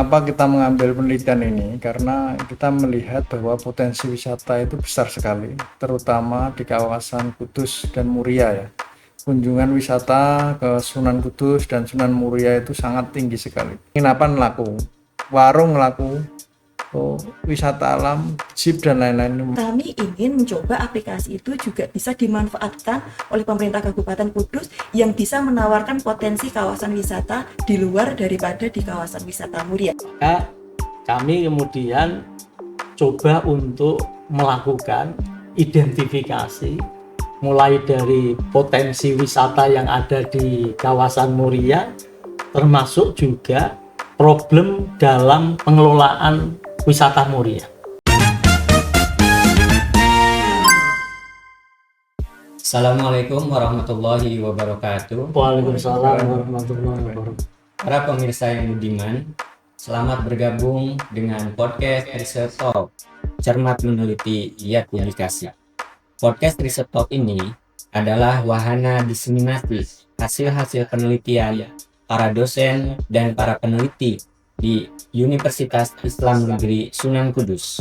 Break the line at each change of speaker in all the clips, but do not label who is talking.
Apa kita mengambil penelitian ini? Karena kita melihat bahwa potensi wisata itu besar sekali, terutama di kawasan Kudus dan Muria ya. Kunjungan wisata ke Sunan Kudus dan Sunan Muria itu sangat tinggi sekali. Penginapan laku, warung laku, wisata alam, jeep dan lain-lain.
Kami ingin mencoba aplikasi itu juga bisa dimanfaatkan oleh pemerintah Kabupaten Kudus yang bisa menawarkan potensi kawasan wisata di luar daripada di kawasan wisata Muria.
Kami kemudian coba untuk melakukan identifikasi mulai dari potensi wisata yang ada di kawasan Muria, termasuk juga problem dalam pengelolaan wisata Muria.
Assalamualaikum warahmatullahi wabarakatuh.
Waalaikumsalam warahmatullahi wabarakatuh.
Para pemirsa yang budiman, selamat bergabung dengan podcast Research Talk, cermat meneliti, giat publikasi. Podcast Research Talk ini adalah wahana diseminasi hasil-hasil penelitian para dosen dan para peneliti di Universitas Islam Negeri Sunan Kudus.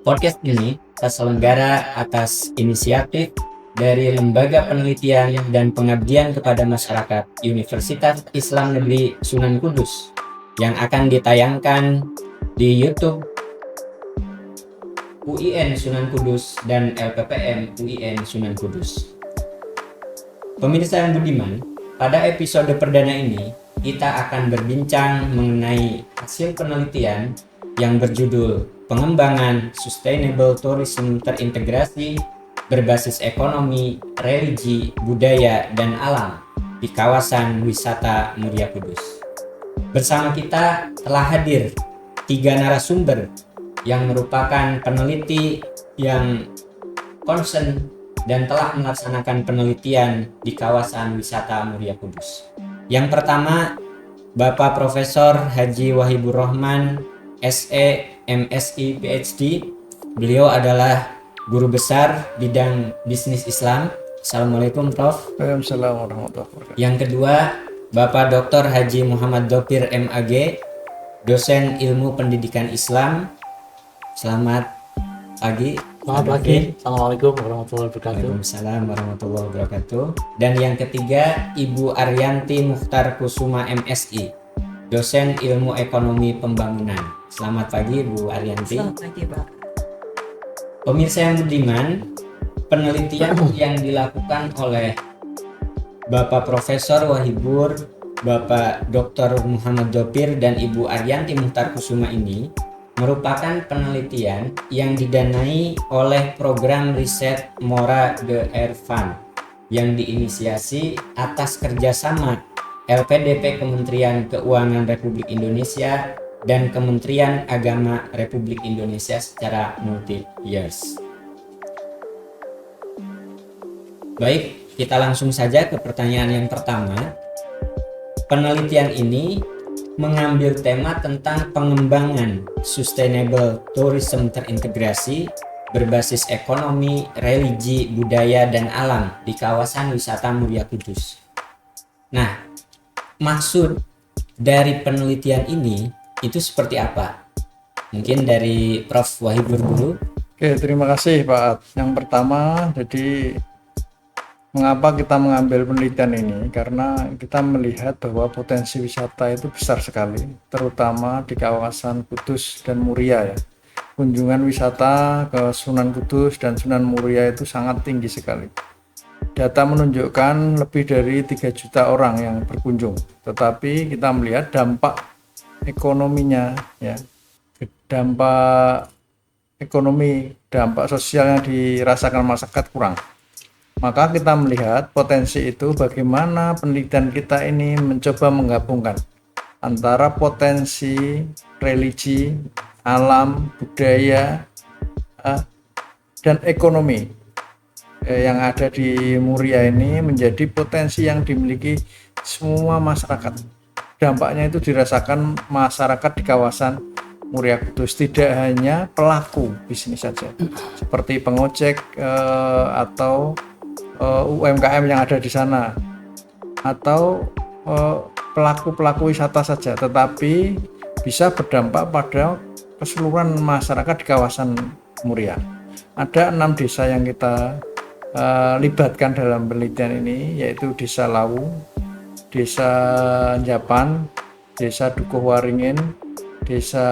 Podcast ini terselenggara atas inisiatif dari Lembaga Penelitian dan Pengabdian kepada Masyarakat Universitas Islam Negeri Sunan Kudus yang akan ditayangkan di YouTube UIN Sunan Kudus dan LPPM UIN Sunan Kudus. Pemirsa yang budiman, pada episode perdana ini kita akan berbincang mengenai hasil penelitian yang berjudul Pengembangan Sustainable Tourism Terintegrasi berbasis ekonomi, religi, budaya, dan alam di kawasan wisata Muria Kudus. Bersama kita telah hadir 3 narasumber yang merupakan peneliti yang concern dan telah melaksanakan penelitian di kawasan wisata Muria Kudus. Yang pertama, Bapak Profesor Haji Wahibur Rahman, SE, MSI, PhD. Beliau adalah Guru Besar Bidang Bisnis Islam. Assalamualaikum Prof.
Waalaikumsalam warahmatullahi wabarakatuh.
Yang kedua, Bapak Dr. Haji Muhammad Dopir MAG, Dosen Ilmu Pendidikan Islam. Selamat pagi.
Selamat pagi. Assalamualaikum warahmatullahi wabarakatuh.
Waalaikumsalam warahmatullahi wabarakatuh. Dan yang ketiga, Ibu Arianti Mukhtar Kusuma MSI, Dosen Ilmu Ekonomi Pembangunan. Selamat pagi Bu Arianti.
Selamat pagi, Pak.
Pemirsa yang budiman, penelitian yang dilakukan oleh Bapak Profesor Wahibur, Bapak Dr. Muhammad Dopir, dan Ibu Arianti Mukhtar Kusuma ini merupakan penelitian yang didanai oleh program riset Mora de Air Fund yang diinisiasi atas kerjasama LPDP Kementerian Keuangan Republik Indonesia dan Kementerian Agama Republik Indonesia secara multi-years. Baik, kita langsung saja ke pertanyaan yang pertama. Penelitian ini mengambil tema tentang pengembangan sustainable tourism terintegrasi berbasis ekonomi, religi, budaya, dan alam di kawasan wisata Muria Kudus. Nah, maksud dari penelitian ini itu seperti apa? Mungkin dari Prof. Wahibur dulu.
Oke, terima kasih Pak Ad. Yang pertama, jadi mengapa kita mengambil penelitian ini? Karena kita melihat bahwa potensi wisata itu besar sekali, terutama di kawasan Kudus dan Muria ya. Kunjungan wisata ke Sunan Kudus dan Sunan Muria itu sangat tinggi sekali. Data menunjukkan lebih dari 3 juta orang yang berkunjung. Tetapi kita melihat dampak ekonominya ya. Dampak ekonomi, dampak sosial yang dirasakan masyarakat kurang. Maka kita melihat potensi itu bagaimana penelitian kita ini mencoba menggabungkan antara potensi religi, alam, budaya, dan ekonomi yang ada di Muria ini menjadi potensi yang dimiliki semua masyarakat. Dampaknya itu dirasakan masyarakat di kawasan Muria Kudus, tidak hanya pelaku bisnis saja, seperti pengojek UMKM yang ada di sana, atau pelaku-pelaku wisata saja, tetapi bisa berdampak pada keseluruhan masyarakat di kawasan Muria. Ada 6 desa yang kita libatkan dalam penelitian ini, yaitu Desa Lawu, Desa Japan, Desa Dukuh Waringin, Desa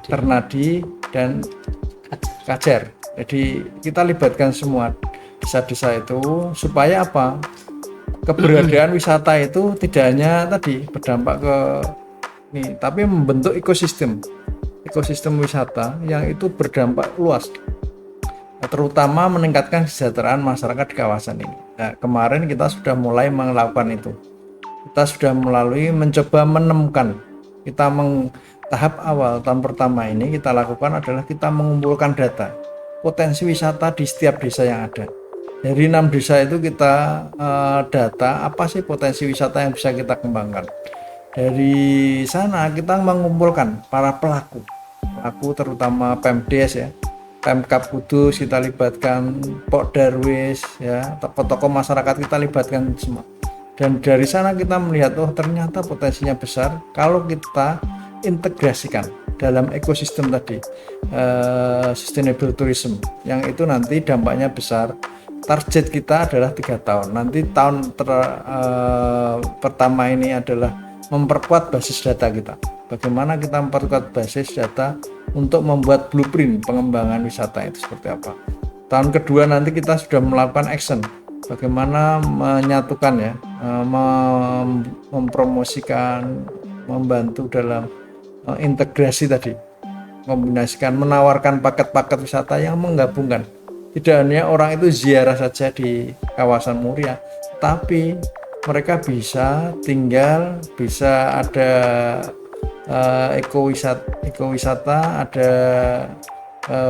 Ternadi, dan Kajer. Jadi kita libatkan semua desa-desa itu supaya apa? Keberadaan wisata itu tidak hanya tadi berdampak ke ini, tapi membentuk ekosistem wisata yang itu berdampak luas, terutama meningkatkan kesejahteraan masyarakat di kawasan ini. Nah, kemarin kita sudah mulai melakukan itu. Kita sudah melalui mencoba menemukan. Tahap awal tahun pertama ini kita lakukan adalah kita mengumpulkan data potensi wisata di setiap desa yang ada. Dari 6 desa itu kita data apa sih potensi wisata yang bisa kita kembangkan. Dari sana kita mengumpulkan para pelaku terutama Pemdes ya, Pemkab Kudus kita libatkan, Pok Darwis ya, tokoh-tokoh masyarakat kita libatkan semua. Dan dari sana kita melihat ternyata potensinya besar kalau kita integrasikan dalam ekosistem tadi, sustainable tourism, yang itu nanti dampaknya besar. Target kita adalah 3 tahun. Nanti tahun pertama ini adalah memperkuat basis data kita. Bagaimana kita memperkuat basis data untuk membuat blueprint pengembangan wisata itu seperti apa. Tahun kedua nanti kita sudah melakukan action. Bagaimana menyatukan ya, mempromosikan, membantu dalam integrasi tadi, kombinasikan, menawarkan paket-paket wisata yang menggabungkan. Tidak hanya orang itu ziarah saja di kawasan Muria, tapi mereka bisa tinggal, bisa ada ekowisata, ada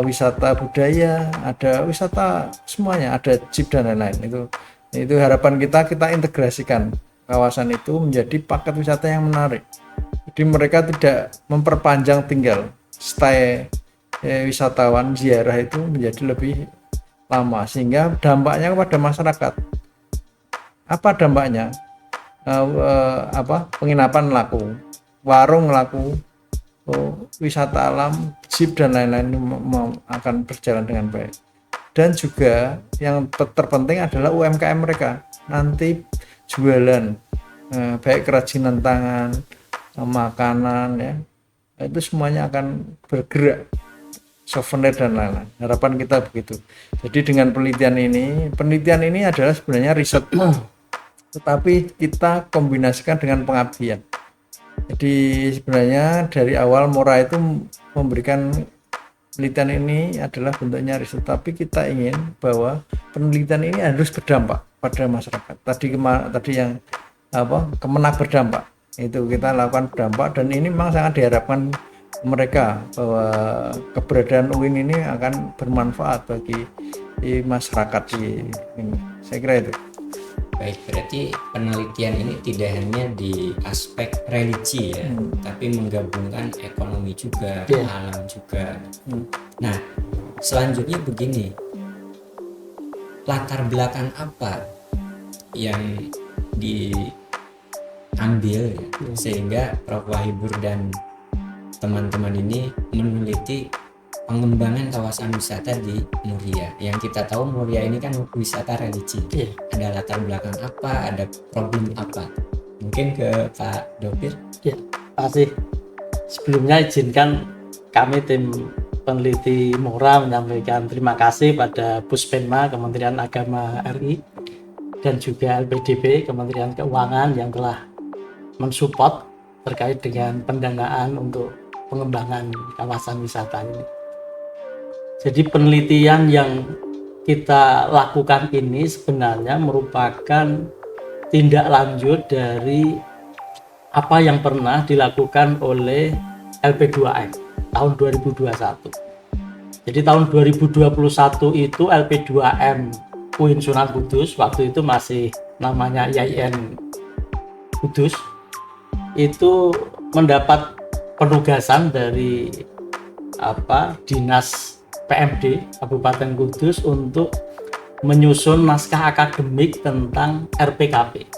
wisata budaya, ada wisata semuanya, ada jeep dan lain-lain. Itu harapan kita integrasikan kawasan itu menjadi paket wisata yang menarik. Jadi mereka tidak memperpanjang tinggal, stay wisatawan ziarah itu menjadi lebih lama, sehingga dampaknya kepada masyarakat. Apa dampaknya? Penginapan laku, warung laku, wisata alam, jeep dan lain-lain akan berjalan dengan baik. Dan juga yang terpenting adalah UMKM mereka nanti jualan, baik kerajinan tangan, makanan ya, itu semuanya akan bergerak, souvenir dan lain-lain. Harapan kita begitu. Jadi dengan penelitian ini adalah sebenarnya riset, tetapi kita kombinasikan dengan pengabdian. Jadi sebenarnya dari awal Mora itu memberikan penelitian ini adalah bentuknya riset, tapi kita ingin bahwa penelitian ini harus berdampak pada masyarakat. Tadi yang Kemenak berdampak, itu kita lakukan berdampak, dan ini memang sangat diharapkan mereka bahwa keberadaan UIN ini akan bermanfaat bagi masyarakat di ini. Saya kira itu.
Baik, berarti penelitian ini tidak hanya di aspek religi ya, tapi menggabungkan ekonomi juga, alam juga. Nah, selanjutnya begini, latar belakang apa yang diambil ya, sehingga Prof. Wahibur dan teman-teman ini meneliti pengembangan kawasan wisata di Muria. Yang kita tahu Muria ini kan wisata religi. Ada latar belakang apa, ada problem apa? Mungkin ke Pak Dopir.
Ya, kasih. Sebelumnya izinkan kami tim peneliti Mora menyampaikan terima kasih pada Puspenma Kementerian Agama RI dan juga LPDP Kementerian Keuangan yang telah mensupport terkait dengan pendanaan untuk pengembangan kawasan wisata ini. Jadi penelitian yang kita lakukan ini sebenarnya merupakan tindak lanjut dari apa yang pernah dilakukan oleh LP2M tahun 2021. Jadi tahun 2021 itu LP2M UIN Sunan Kudus, waktu itu masih namanya IAIN Kudus, itu mendapat penugasan dari Dinas PMD Kabupaten Kudus untuk menyusun naskah akademik tentang RPKP,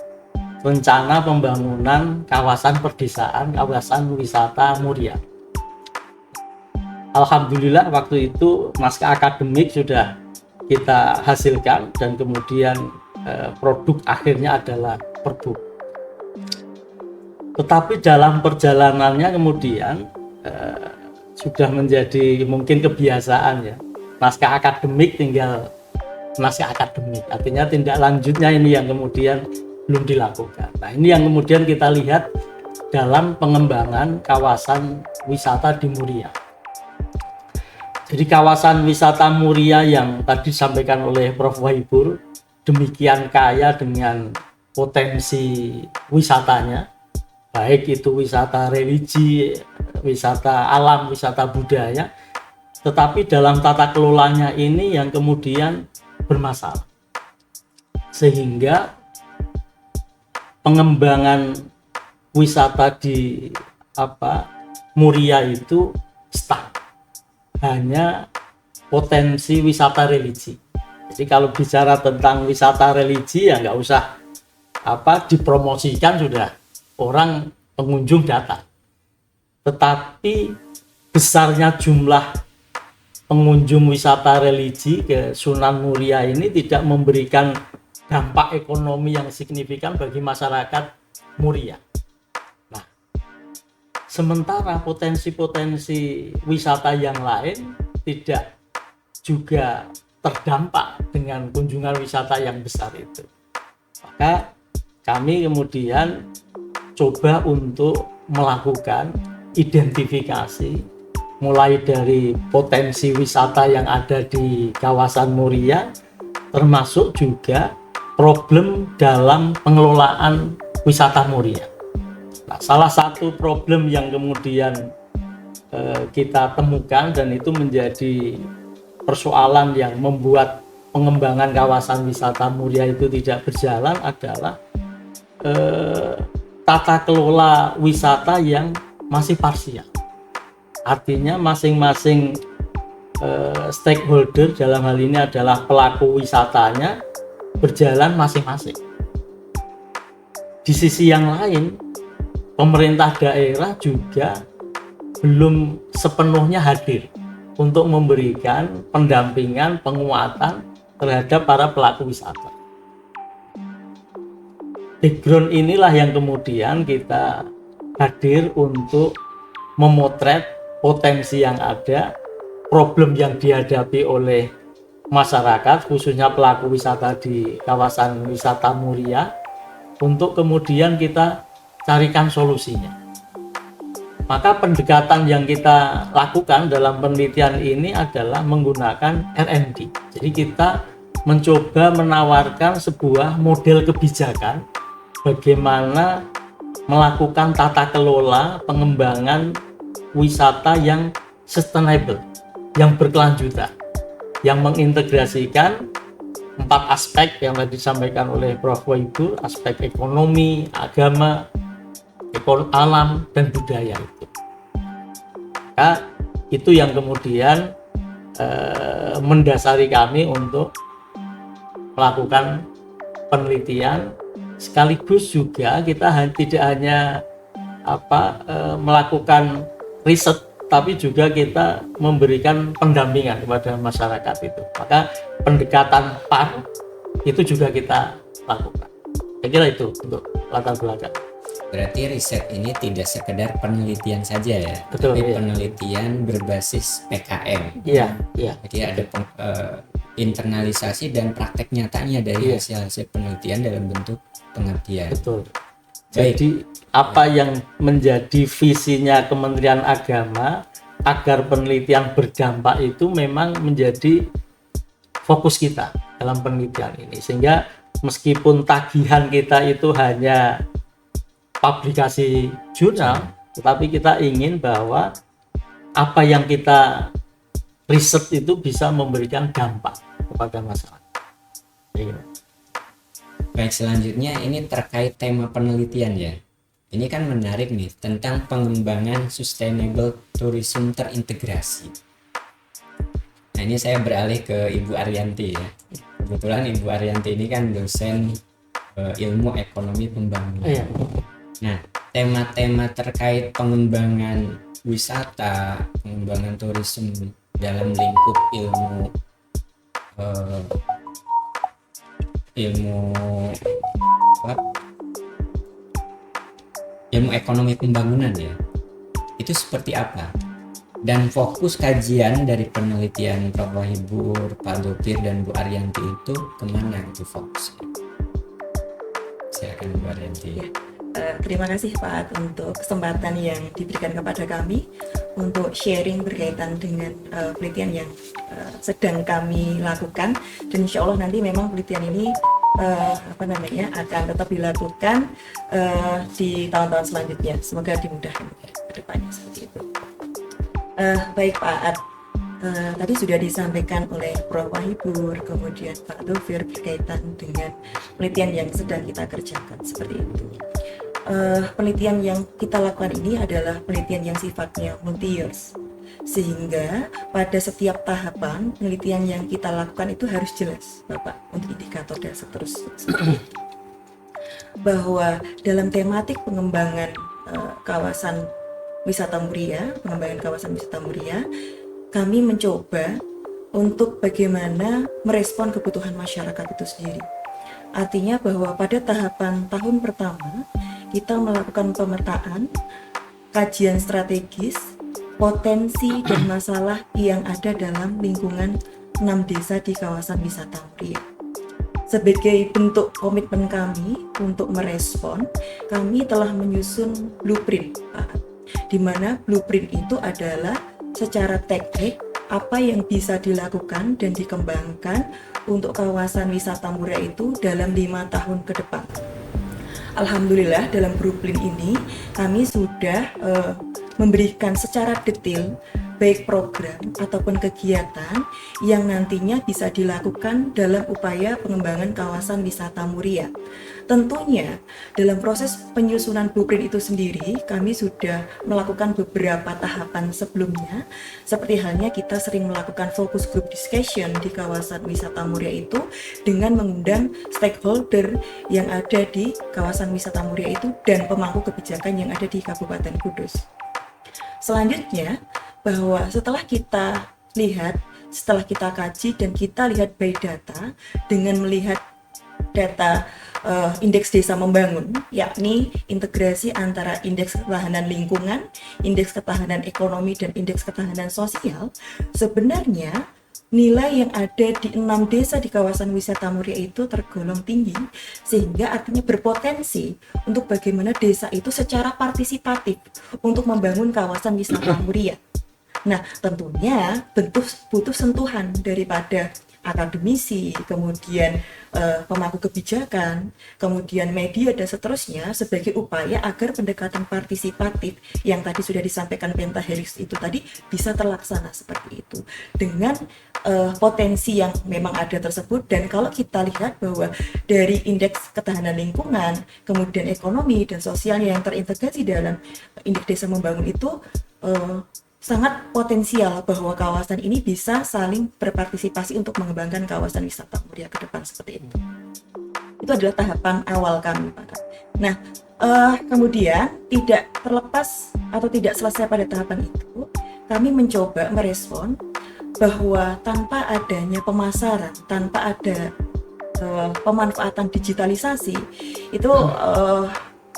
rencana pembangunan kawasan perdesaan, kawasan wisata Muria. Alhamdulillah waktu itu naskah akademik sudah kita hasilkan dan kemudian produk akhirnya adalah perbuk. Tetapi dalam perjalanannya kemudian sudah menjadi mungkin kebiasaan ya, naskah akademik tinggal naskah akademik, artinya tindak lanjutnya ini yang kemudian belum dilakukan. Nah, ini yang kemudian kita lihat dalam pengembangan kawasan wisata di Muria. Jadi kawasan wisata Muria yang tadi disampaikan oleh Prof. Wahibur demikian kaya dengan potensi wisatanya, baik itu wisata religi, wisata alam, wisata budaya, tetapi dalam tata kelolanya ini yang kemudian bermasalah. Sehingga pengembangan wisata di Muria itu stuck. Hanya potensi wisata religi. Jadi kalau bicara tentang wisata religi ya nggak usah dipromosikan, sudah orang pengunjung datang. Tetapi besarnya jumlah pengunjung wisata religi ke Sunan Muria ini tidak memberikan dampak ekonomi yang signifikan bagi masyarakat Muria. Sementara potensi-potensi wisata yang lain tidak juga terdampak dengan kunjungan wisata yang besar itu. Maka kami kemudian coba untuk melakukan identifikasi mulai dari potensi wisata yang ada di kawasan Muria, termasuk juga problem dalam pengelolaan wisata Muria. Nah, salah satu problem yang kemudian kita temukan dan itu menjadi persoalan yang membuat pengembangan kawasan wisata Muria itu tidak berjalan adalah tata kelola wisata yang masih parsial. Artinya masing-masing stakeholder, dalam hal ini adalah pelaku wisatanya, berjalan masing-masing. Di sisi yang lain, pemerintah daerah juga belum sepenuhnya hadir untuk memberikan pendampingan, penguatan terhadap para pelaku wisata. Background inilah yang kemudian kita hadir untuk memotret potensi yang ada, problem yang dihadapi oleh masyarakat, khususnya pelaku wisata di kawasan wisata Muria, untuk kemudian kita carikan solusinya. Maka pendekatan yang kita lakukan dalam penelitian ini adalah menggunakan R&D. Jadi kita mencoba menawarkan sebuah model kebijakan bagaimana melakukan tata kelola pengembangan wisata yang sustainable, yang berkelanjutan, yang mengintegrasikan 4 aspek yang tadi disampaikan oleh Prof. Wahibur, aspek ekonomi, agama, alam, dan budaya itu. Nah, itu yang kemudian mendasari kami untuk melakukan penelitian, sekaligus juga kita tidak hanya melakukan riset, tapi juga kita memberikan pendampingan kepada masyarakat itu. Maka pendekatan PAR itu juga kita lakukan. Saya kira itu untuk latar belakang.
Berarti riset ini tidak sekedar penelitian saja ya,
Betul,
tapi
iya.
penelitian berbasis PKM.
Iya.
Jadi ada internalisasi dan praktek nyatanya dari
Iya.
hasil-hasil penelitian dalam bentuk pengabdian.
Betul.
Baik.
Jadi apa yang menjadi visinya Kementerian Agama agar penelitian berdampak itu memang menjadi fokus kita dalam penelitian ini, sehingga meskipun tagihan kita itu hanya publikasi jurnal, tetapi kita ingin bahwa apa yang kita riset itu bisa memberikan dampak kepada masyarakat.
Baik, selanjutnya ini terkait tema penelitian ya. Ini kan menarik nih, tentang pengembangan sustainable tourism terintegrasi. Nah, ini saya beralih ke Ibu Arianti ya. Kebetulan Ibu Arianti ini kan dosen ilmu ekonomi pembangunan.
Iya.
Nah, tema-tema terkait pengembangan wisata, pengembangan turisme dalam lingkup ilmu apa? Ilmu ekonomi pembangunan ya. Itu seperti apa? Dan fokus kajian dari penelitian Prof. Wahibur, Pak Dopir, dan Bu Ariyanti itu kemana itu fokusnya? Silakan Bu Ariyanti.
Ya. Terima kasih Pak Ad untuk kesempatan yang diberikan kepada kami untuk sharing berkaitan dengan penelitian yang sedang kami lakukan, dan insya Allah nanti memang penelitian ini akan tetap dilakukan di tahun-tahun selanjutnya. Semoga dimudahkan ke depannya seperti itu. Baik Pak Ad, tadi sudah disampaikan oleh Prof. Wahibur, kemudian Pak Dovir berkaitan dengan penelitian yang sedang kita kerjakan seperti itu. Penelitian yang kita lakukan ini adalah penelitian yang sifatnya multi-years, sehingga pada setiap tahapan penelitian yang kita lakukan itu harus jelas Bapak untuk indikator dan seterusnya. Bahwa dalam tematik pengembangan kawasan wisata Muria, kami mencoba untuk bagaimana merespon kebutuhan masyarakat itu sendiri. Artinya bahwa pada tahapan tahun pertama kita melakukan pemetaan, kajian strategis, potensi dan masalah yang ada dalam lingkungan 6 desa di kawasan wisata Muria. Sebagai bentuk komitmen kami untuk merespon, kami telah menyusun blueprint, di mana blueprint itu adalah secara teknik apa yang bisa dilakukan dan dikembangkan untuk kawasan wisata Muria itu dalam 5 tahun ke depan. Alhamdulillah dalam blueprint ini kami sudah memberikan secara detail baik program ataupun kegiatan yang nantinya bisa dilakukan dalam upaya pengembangan kawasan wisata Muria. Tentunya dalam proses penyusunan blueprint itu sendiri kami sudah melakukan beberapa tahapan sebelumnya, seperti halnya kita sering melakukan focus group discussion di kawasan wisata Muria itu dengan mengundang stakeholder yang ada di kawasan wisata Muria itu dan pemangku kebijakan yang ada di Kabupaten Kudus. Selanjutnya, bahwa setelah kita lihat, setelah kita kaji dan kita lihat by data dengan melihat data indeks desa membangun, yakni integrasi antara indeks ketahanan lingkungan, indeks ketahanan ekonomi, dan indeks ketahanan sosial, sebenarnya nilai yang ada di 6 desa di kawasan wisata Muria itu tergolong tinggi, sehingga artinya berpotensi untuk bagaimana desa itu secara partisipatif untuk membangun kawasan wisata Muria. Nah, tentunya butuh sentuhan daripada akademisi, kemudian pemangku kebijakan, kemudian media dan seterusnya sebagai upaya agar pendekatan partisipatif yang tadi sudah disampaikan Pentahelix itu tadi bisa terlaksana seperti itu dengan potensi yang memang ada tersebut. Dan kalau kita lihat bahwa dari indeks ketahanan lingkungan, kemudian ekonomi dan sosialnya yang terintegrasi dalam indeks desa membangun itu sangat potensial bahwa kawasan ini bisa saling berpartisipasi untuk mengembangkan kawasan wisata Muria ke depan seperti itu. Itu adalah tahapan awal kami, Pak. Nah, kemudian tidak terlepas atau tidak selesai pada tahapan itu, kami mencoba merespon bahwa tanpa adanya pemasaran, tanpa ada pemanfaatan digitalisasi, itu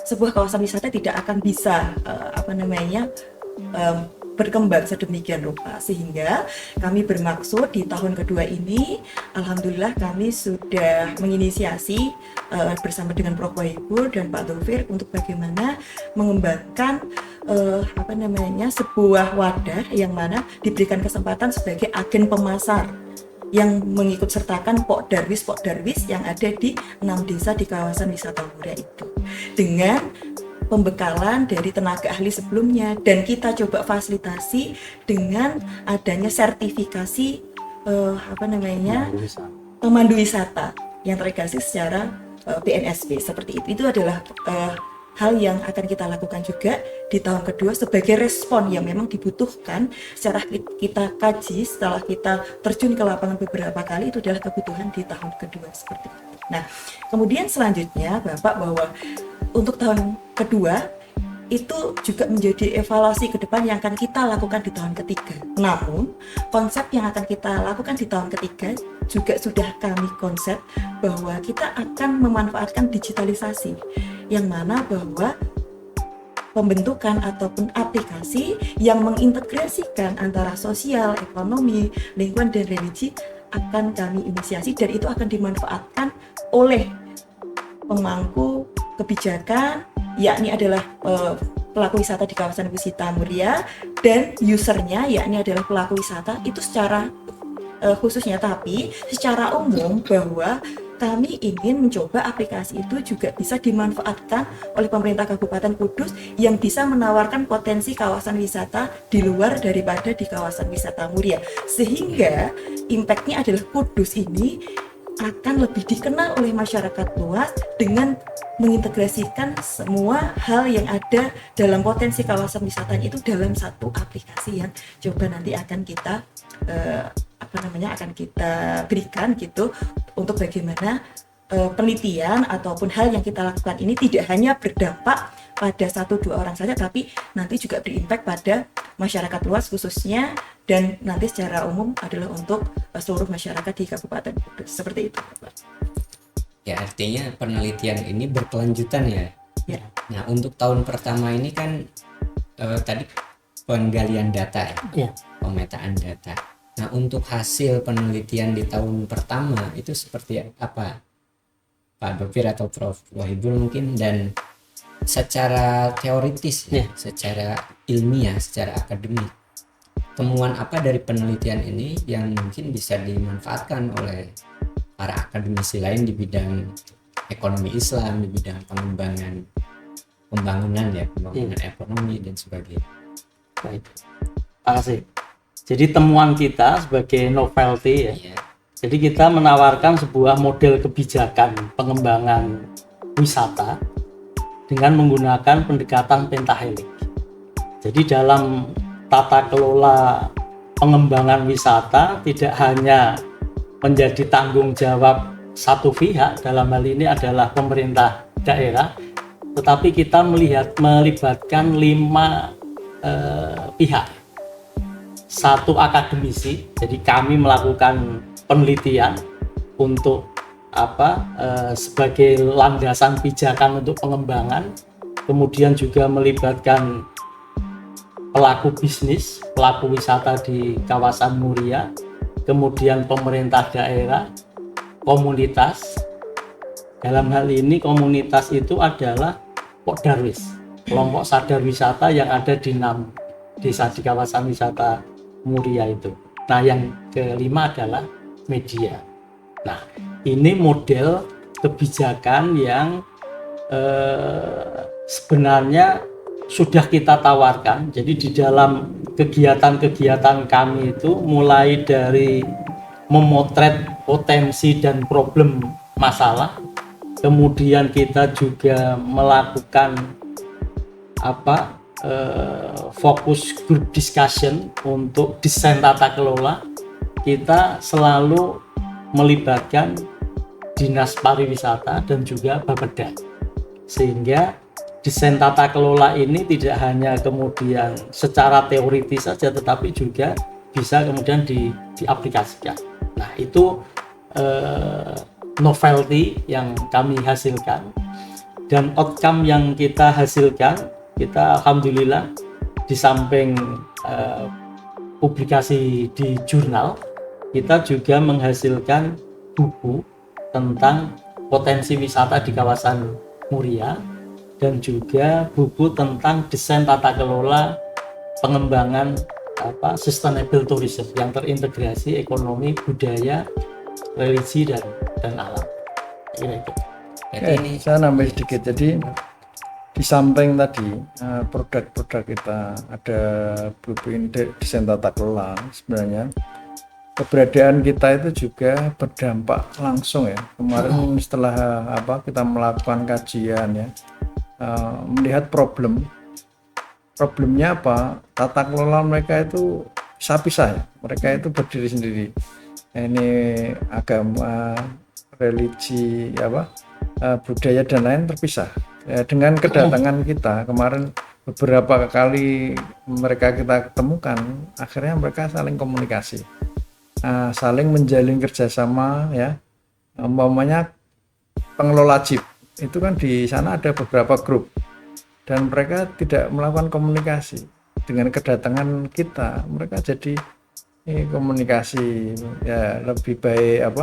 sebuah kawasan wisata tidak akan bisa berkembang sedemikian rupa, sehingga kami bermaksud di tahun kedua ini alhamdulillah kami sudah menginisiasi bersama dengan Prof. Wahibur dan Pak Dovir untuk bagaimana mengembangkan sebuah wadah yang mana diberikan kesempatan sebagai agen pemasar yang mengikut sertakan Pok Darwis yang ada di 6 desa di kawasan wisata Muria itu dengan pembekalan dari tenaga ahli sebelumnya, dan kita coba fasilitasi dengan adanya sertifikasi pemandu wisata yang terintegrasi secara BNSP seperti itu. Itu adalah hal yang akan kita lakukan juga di tahun kedua sebagai respon yang memang dibutuhkan setelah kita kaji, setelah kita terjun ke lapangan beberapa kali. Itu adalah kebutuhan di tahun kedua seperti itu. Nah, kemudian selanjutnya Bapak bahwa untuk tahun kedua itu juga menjadi evaluasi ke depan yang akan kita lakukan di tahun ketiga. Namun, konsep yang akan kita lakukan di tahun ketiga juga sudah kami konsep bahwa kita akan memanfaatkan digitalisasi, yang mana bahwa pembentukan ataupun aplikasi yang mengintegrasikan antara sosial, ekonomi, lingkungan, dan religi akan kami inisiasi, dan itu akan dimanfaatkan oleh pemangku kebijakan, yakni adalah pelaku wisata di kawasan wisata Muria, dan usernya yakni adalah pelaku wisata itu secara khususnya, tapi secara umum bahwa kami ingin mencoba aplikasi itu juga bisa dimanfaatkan oleh pemerintah Kabupaten Kudus yang bisa menawarkan potensi kawasan wisata di luar daripada di kawasan wisata Muria, sehingga impactnya adalah Kudus ini akan lebih dikenal oleh masyarakat luas dengan mengintegrasikan semua hal yang ada dalam potensi kawasan wisatanya itu dalam satu aplikasi yang coba nanti akan kita akan kita berikan gitu, untuk bagaimana penelitian ataupun hal yang kita lakukan ini tidak hanya berdampak pada 1-2 orang saja, tapi nanti juga berimpact pada masyarakat luas khususnya, dan nanti secara umum adalah untuk seluruh masyarakat di Kabupaten Kudus. Seperti itu, Bapak.
Ya, artinya penelitian ini berkelanjutan ya.
Ya.
Nah, untuk tahun pertama ini kan tadi penggalian data ya,
Ya.
pemetaan data. Nah, untuk hasil penelitian di tahun pertama itu seperti apa, Pak Dopir atau Prof Wahidul mungkin, dan secara teoritis ya, secara ilmiah, secara akademik, temuan apa dari penelitian ini yang mungkin bisa dimanfaatkan oleh para akademisi lain di bidang ekonomi Islam, di bidang pembangunan ekonomi dan sebagainya.
Baik, terima kasih. Jadi temuan kita sebagai novelty ya. Jadi kita menawarkan sebuah model kebijakan pengembangan wisata dengan menggunakan pendekatan pentahelik. Jadi dalam tata kelola pengembangan wisata tidak hanya menjadi tanggung jawab satu pihak, dalam hal ini adalah pemerintah daerah, tetapi kita melibatkan 5 pihak. Satu akademisi, jadi kami melakukan penelitian untuk sebagai landasan pijakan untuk pengembangan, kemudian juga melibatkan pelaku bisnis, pelaku wisata di kawasan Muria, kemudian pemerintah daerah, komunitas. Dalam hal ini komunitas itu adalah Pokdarwis, kelompok sadar wisata yang ada di 6 desa di kawasan wisata Muria itu. Nah, yang kelima adalah media. Nah, ini model kebijakan yang sebenarnya sudah kita tawarkan. Jadi di dalam kegiatan-kegiatan kami itu mulai dari memotret potensi dan problem masalah, kemudian kita juga melakukan fokus group discussion untuk desain tata kelola. Kita selalu melibatkan Dinas Pariwisata dan juga Bapeda, sehingga desain tata kelola ini tidak hanya kemudian secara teoritis saja, tetapi juga bisa kemudian diaplikasikan. Nah, itu novelty yang kami hasilkan, dan outcome yang kita hasilkan, kita alhamdulillah di samping publikasi di jurnal, kita juga menghasilkan buku tentang potensi wisata di kawasan Muria, dan juga buku tentang desain tata kelola pengembangan sustainable tourism yang terintegrasi ekonomi, budaya, religi dan alam.
Ini
Saya nambah sedikit. Jadi di samping tadi produk-produk kita ada blueprint desain tata kelola, sebenarnya keberadaan kita itu juga berdampak langsung ya. Kemarin setelah kita melakukan kajian ya, melihat problemnya apa, tata kelola mereka itu pisah-pisah ya, mereka itu berdiri sendiri. Ini agama, religi, budaya dan lain terpisah. Dengan kedatangan kita kemarin beberapa kali mereka kita ketemukan, akhirnya mereka saling komunikasi, saling menjalin kerjasama ya. Umpamanya pengelola jeep itu kan di sana ada beberapa grup dan mereka tidak melakukan komunikasi. Dengan kedatangan kita mereka jadi komunikasi ya lebih baik,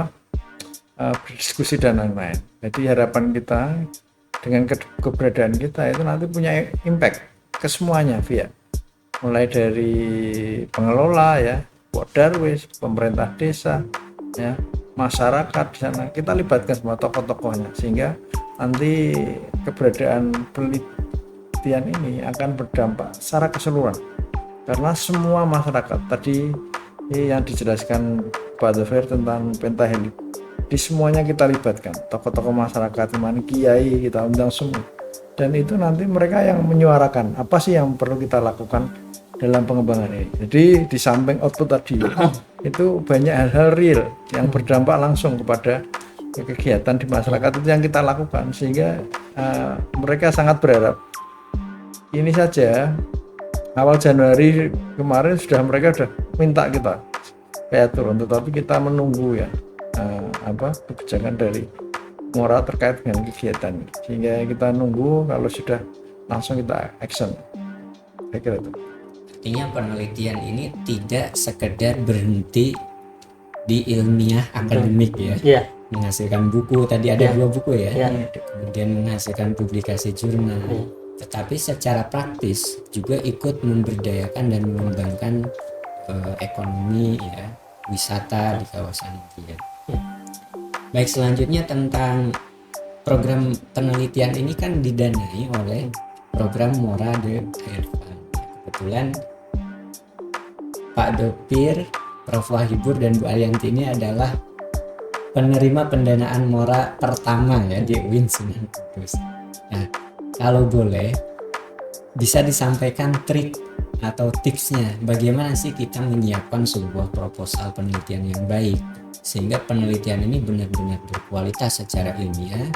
berdiskusi dan lain-lain. Jadi harapan kita dengan keberadaan kita itu nanti punya impact ke semuanya, via mulai dari pengelola ya, Darwis, pemerintah desa ya, masyarakat di sana, kita libatkan semua tokoh-tokohnya sehingga nanti keberadaan penelitian ini akan berdampak secara keseluruhan karena semua masyarakat tadi yang dijelaskan Pak Dhafir tentang pentahelix, di semuanya kita libatkan, tokoh-tokoh masyarakat, kiai kita undang semua, dan itu nanti mereka yang menyuarakan apa sih yang perlu kita lakukan dalam pengembangan ini. Jadi di samping output tadi itu banyak hal-hal real yang berdampak langsung kepada kegiatan di masyarakat itu yang kita lakukan, sehingga mereka sangat berharap. Ini saja awal Januari kemarin mereka sudah minta kita kayak turun, tetapi kita menunggu ya kebijakan dari Mora terkait dengan kegiatan, sehingga kita nunggu kalau sudah langsung kita action. Saya kira itu.
Artinya penelitian ini tidak sekedar berhenti di ilmiah akademik ya.
Iya.
Menghasilkan buku, tadi ada 2 buku ya.
Iya.
Kemudian menghasilkan publikasi jurnal. Tetapi secara praktis juga ikut memberdayakan dan mengembangkan ekonomi ya, wisata di kawasan ini. Baik, selanjutnya tentang program penelitian ini kan didanai oleh program Mora de Air Fund. Kebetulan Pak Dhafir, Prof Wahibur dan Bu Alianti ini adalah penerima pendanaan Mora pertama ya di UIN Sunan Kudus. Nah, kalau boleh bisa disampaikan trik atau tipsnya bagaimana sih kita menyiapkan sebuah proposal penelitian yang baik sehingga penelitian ini benar-benar berkualitas secara ilmiah,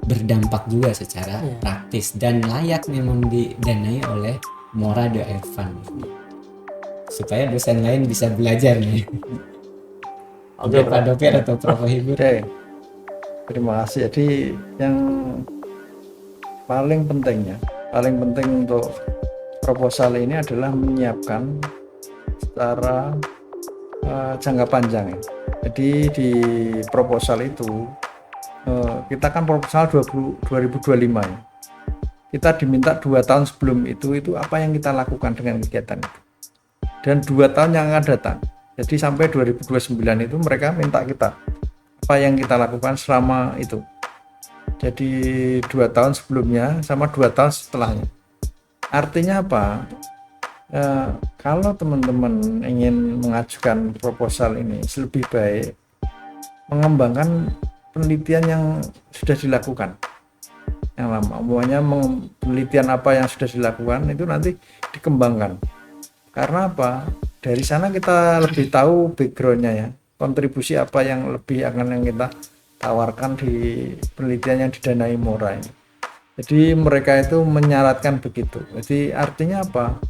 berdampak juga secara praktis dan layak memang didanai oleh Mora de Air Fund supaya dosen lain bisa belajar nih. Oke, Pak Dhafir atau Prof Wahibur.
Oke, terima kasih. Jadi yang paling penting untuk proposal ini adalah menyiapkan secara jangka panjang ya. Jadi di proposal itu kita kan proposal 2025 ya. Kita diminta 2 tahun sebelum itu apa yang kita lakukan dengan kegiatan itu. Dan 2 tahun yang akan datang. Jadi sampai 2029 itu mereka minta kita apa yang kita lakukan selama itu. Jadi 2 tahun sebelumnya sama 2 tahun setelahnya. Artinya apa? Kalau teman-teman ingin mengajukan proposal ini lebih baik mengembangkan penelitian yang sudah dilakukan yang lama. Semuanya penelitian apa yang sudah dilakukan itu nanti dikembangkan. Karena apa? Dari sana kita lebih tahu backgroundnya ya, kontribusi apa yang lebih akan yang kita tawarkan di penelitian yang didanai Mora ini. Jadi mereka itu menyarankan begitu. Jadi artinya apa?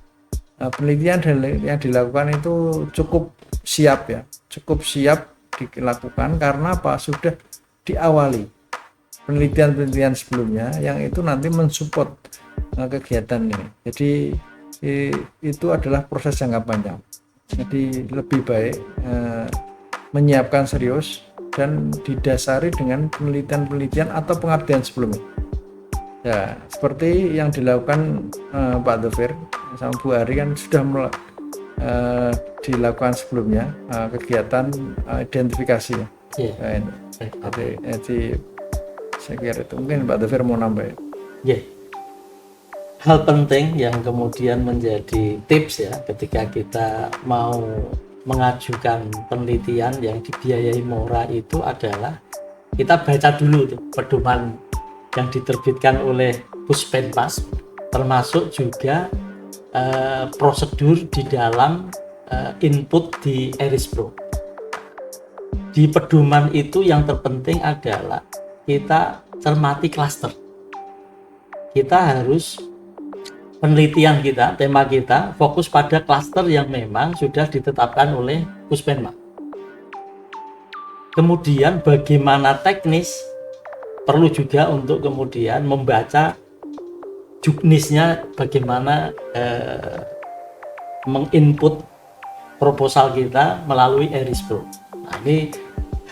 Penelitian yang dilakukan itu cukup siap ya, cukup siap dilakukan karena apa? Sudah diawali penelitian-penelitian sebelumnya yang itu nanti mensupport kegiatan ini. Jadi itu adalah proses jangka panjang. Jadi lebih baik menyiapkan serius dan didasari dengan penelitian-penelitian atau pengabdian sebelumnya. Ya, seperti yang dilakukan Pak Dhafir sama Bu Ari kan sudah dilakukan sebelumnya kegiatan identifikasi ya. Jadi saya kira itu mungkin Pak Dhafir mau nambah.
Ya. Hal penting yang kemudian menjadi tips ya ketika kita mau mengajukan penelitian yang dibiayai Mora itu adalah kita baca dulu tuh pedoman yang diterbitkan oleh Puspenpas, termasuk juga prosedur di dalam input di ERISPRO. di pedoman itu yang terpenting adalah kita cermati klaster. Kita harus penelitian kita, tema kita fokus pada klaster yang memang sudah ditetapkan oleh Puspenma. Kemudian bagaimana teknis perlu juga untuk kemudian membaca juknisnya, bagaimana menginput proposal kita melalui Erispro. Nah, ini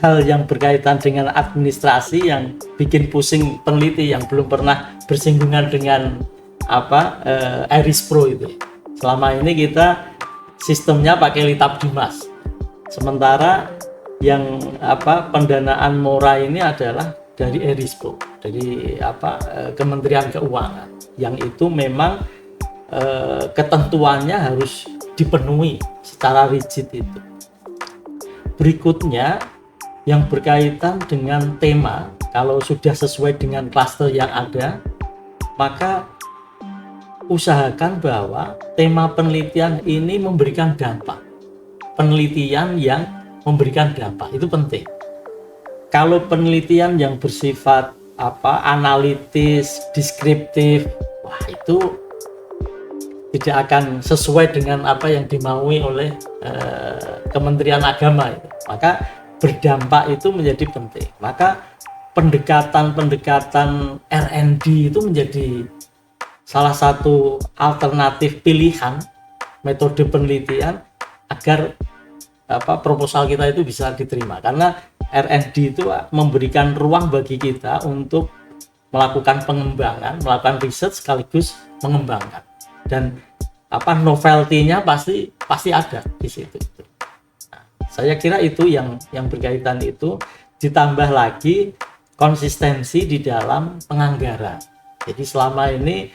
hal yang berkaitan dengan administrasi yang bikin pusing peneliti yang belum pernah bersinggungan dengan Erispro itu. Selama ini kita sistemnya pakai Litap Dimas. Sementara yang pendanaan MORA ini adalah dari Erispro, dari Kementerian Keuangan, yang itu memang ketentuannya harus dipenuhi secara rigid itu. Berikutnya yang berkaitan dengan tema, kalau sudah sesuai dengan klaster yang ada, maka usahakan bahwa tema penelitian ini memberikan dampak. Penelitian yang memberikan dampak itu penting. Kalau penelitian yang bersifat analitis, deskriptif, wah itu tidak akan sesuai dengan apa yang dimaui oleh Kementerian Agama itu. Maka berdampak itu menjadi penting. Maka pendekatan R&D itu menjadi salah satu alternatif pilihan metode penelitian agar proposal kita itu bisa diterima, karena R&D itu memberikan ruang bagi kita untuk melakukan pengembangan, melakukan riset sekaligus mengembangkan, dan novelty-nya pasti ada di situ. Nah, saya kira itu yang berkaitan itu, ditambah lagi konsistensi di dalam penganggaran. Jadi selama ini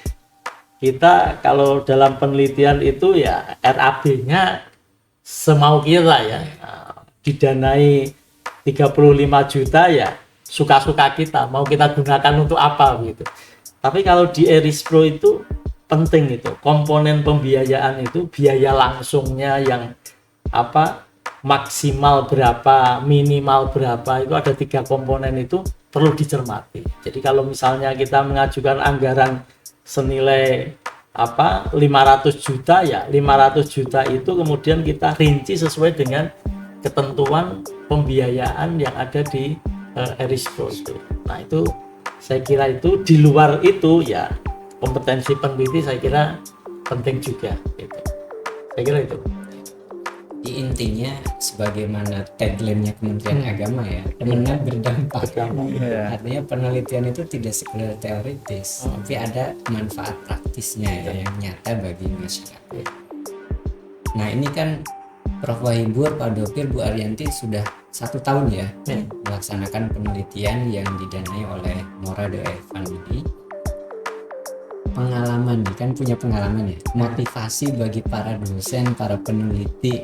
kita kalau dalam penelitian itu ya RAB-nya semau kita ya, didanai 35 juta ya suka-suka kita, mau kita gunakan untuk apa gitu. Tapi kalau di Erispro itu penting itu, komponen pembiayaan itu biaya langsungnya yang maksimal berapa, minimal berapa, itu ada 3 komponen itu perlu dicermati. Jadi kalau misalnya kita mengajukan anggaran senilai 500 juta ya 500 juta itu kemudian kita rinci sesuai dengan ketentuan pembiayaan yang ada di Erispro itu. Nah itu saya kira itu, di luar itu ya kompetensi peneliti saya kira penting juga gitu. Saya kira itu.
Di intinya sebagaimana tagline-nya Kementerian Agama ya, benar berdampak. Artinya penelitian itu tidak sekedar teoritis, tapi ada manfaat praktisnya ya, yang nyata bagi masyarakat. Nah ini kan Prof Wahibur, Pak Dopir, Bu Arianti sudah 1 tahun ya melaksanakan penelitian yang didanai oleh MORA DOE Fund ini. Pengalaman nih, kan punya pengalaman ya, motivasi bagi para dosen, para peneliti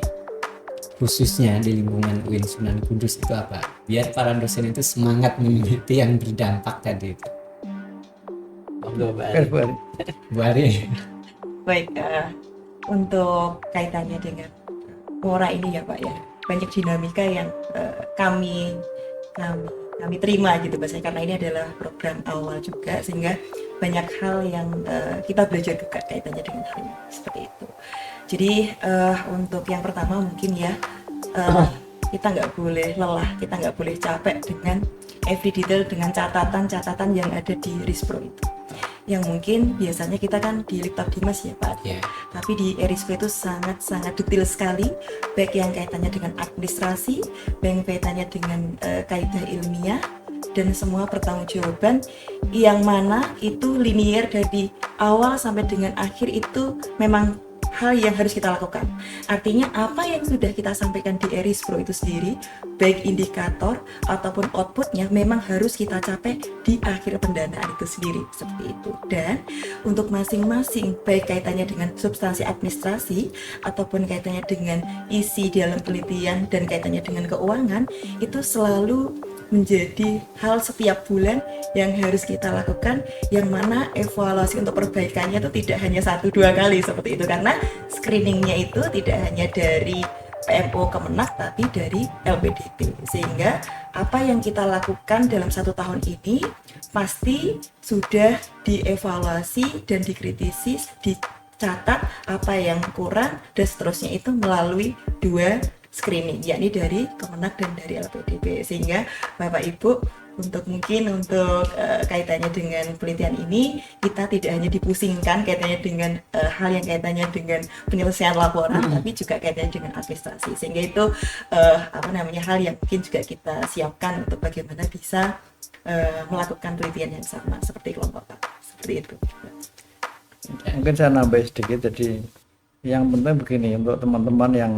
khususnya di lingkungan UIN Sunan Kudus itu apa? Biar para dosen itu semangat meneliti yang berdampak tadi itu. Bu Ari.
Baik, untuk kaitannya dengan MORA ini ya Pak ya, banyak dinamika yang kami terima gitu Pak, karena ini adalah program awal juga, sehingga banyak hal yang kita belajar juga kaitannya dengan hal ini, seperti itu. Jadi untuk yang pertama mungkin ya, kita nggak boleh lelah, kita nggak boleh capek dengan every detail, dengan catatan-catatan yang ada di Erispro itu, yang mungkin biasanya kita kan di Litap Dimas ya Pak, tapi di Erispro itu sangat-sangat detail sekali, baik yang kaitannya dengan administrasi, baik yang kaitannya dengan kaidah ilmiah, dan semua pertanggungjawaban yang mana itu linier dari awal sampai dengan akhir itu memang hal yang harus kita lakukan. Artinya apa yang sudah kita sampaikan di Erispro itu sendiri, baik indikator ataupun outputnya memang harus kita capai di akhir pendanaan itu sendiri, seperti itu. Dan untuk masing-masing, baik kaitannya dengan substansi administrasi ataupun kaitannya dengan isi dalam penelitian dan kaitannya dengan keuangan, itu selalu menjadi hal setiap bulan yang harus kita lakukan, yang mana evaluasi untuk perbaikannya itu tidak hanya 1-2 kali seperti itu, karena screeningnya itu tidak hanya dari PMO Kemenak tapi dari LPDP, sehingga apa yang kita lakukan dalam 1 tahun ini pasti sudah dievaluasi dan dikritisi, dicatat apa yang kurang dan seterusnya itu melalui 2 screening, yakni dari Kemenak dan dari LPDP, sehingga Bapak Ibu untuk kaitannya dengan penelitian ini kita tidak hanya dipusingkan kaitannya dengan hal yang kaitannya dengan penyelesaian laporan, tapi juga kaitannya dengan administrasi, sehingga itu hal yang mungkin juga kita siapkan untuk bagaimana bisa melakukan penelitian yang sama seperti kelompok Pak, seperti itu.
Mungkin saya nambah sedikit. Jadi yang penting begini, untuk teman-teman yang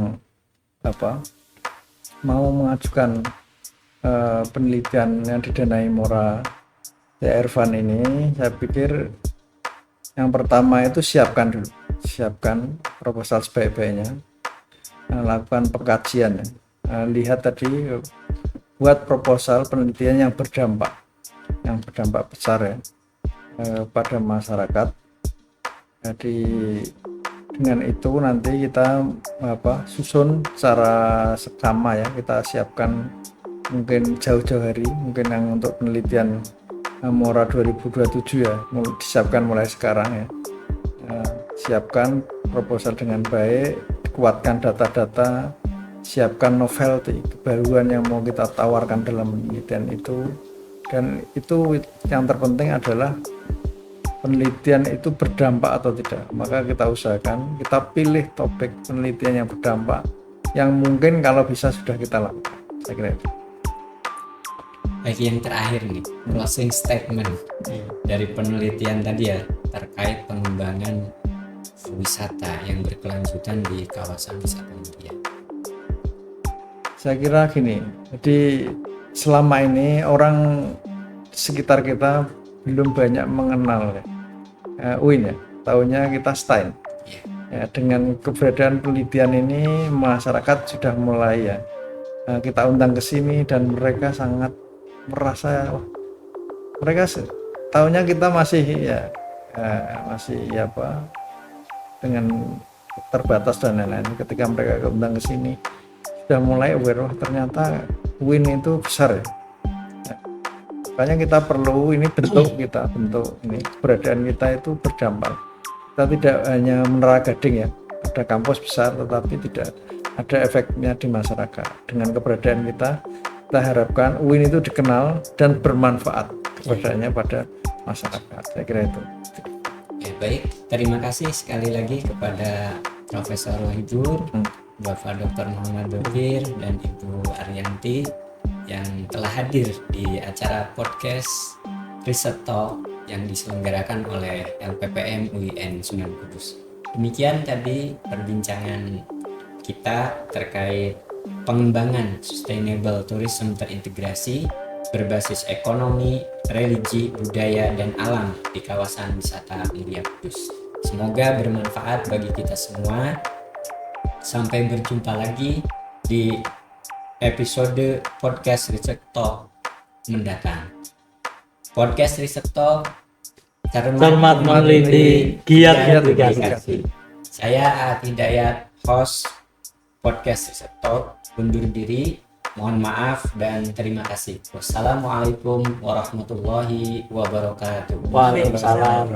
mau mengajukan penelitian yang didanai Mora CR Fund ini, saya pikir yang pertama itu siapkan proposal sebaik-baiknya, lakukan pengkajian, lihat tadi, buat proposal penelitian yang berdampak besar ya pada masyarakat. Jadi dengan itu nanti kita susun secara seksama ya, kita siapkan mungkin jauh-jauh hari, mungkin yang untuk penelitian Mora 2027 ya, disiapkan mulai sekarang ya. Siapkan proposal dengan baik, kuatkan data-data, siapkan novelty, kebaruan yang mau kita tawarkan dalam penelitian itu. Dan itu yang terpenting adalah penelitian itu berdampak atau tidak. Maka kita usahakan, kita pilih topik penelitian yang berdampak, yang mungkin kalau bisa sudah kita lakukan. Saya kira itu.
Baik, yang terakhir nih, closing statement dari penelitian tadi ya, terkait pengembangan wisata yang berkelanjutan di kawasan wisata Muria.
Saya kira gini, jadi selama ini orang sekitar kita belum banyak mengenal UIN ya, taunya kita STAIN. Ya, dengan keberadaan penelitian ini masyarakat sudah mulai ya, kita undang ke sini dan mereka sangat merasa mereka taunya kita masih dengan terbatas dan lain-lain. Ketika mereka undang ke sini sudah mulai aware, ternyata UIN itu besar ya. Makanya kita perlu ini bentuk ini keberadaan kita itu berdampak. Kita tidak hanya Menara Gading ya, ada kampus besar tetapi tidak ada efeknya di masyarakat. Dengan keberadaan kita harapkan UIN itu dikenal dan bermanfaat keberadaannya pada masyarakat. Saya kira itu.
Ya, baik, terima kasih sekali lagi kepada Profesor Wahidur, Bapak Dr. Muhammad Dovir dan Ibu Ariyanti yang telah hadir di acara podcast Riset Talk yang diselenggarakan oleh LPPM UIN Sunan Kudus. Demikian tadi perbincangan kita terkait pengembangan sustainable tourism terintegrasi berbasis ekonomi, religi, budaya, dan alam di kawasan wisata Muria Kudus. Semoga bermanfaat bagi kita semua. Sampai berjumpa lagi di episode podcast Riset Talk mendatang. Podcast Riset Talk,
cermat meneliti, giat edukasi.
Saya Aat Hidayat, host podcast Riset Talk, undur diri. Mohon maaf dan terima kasih. Wassalamualaikum warahmatullahi wabarakatuh.
Waalaikumsalam.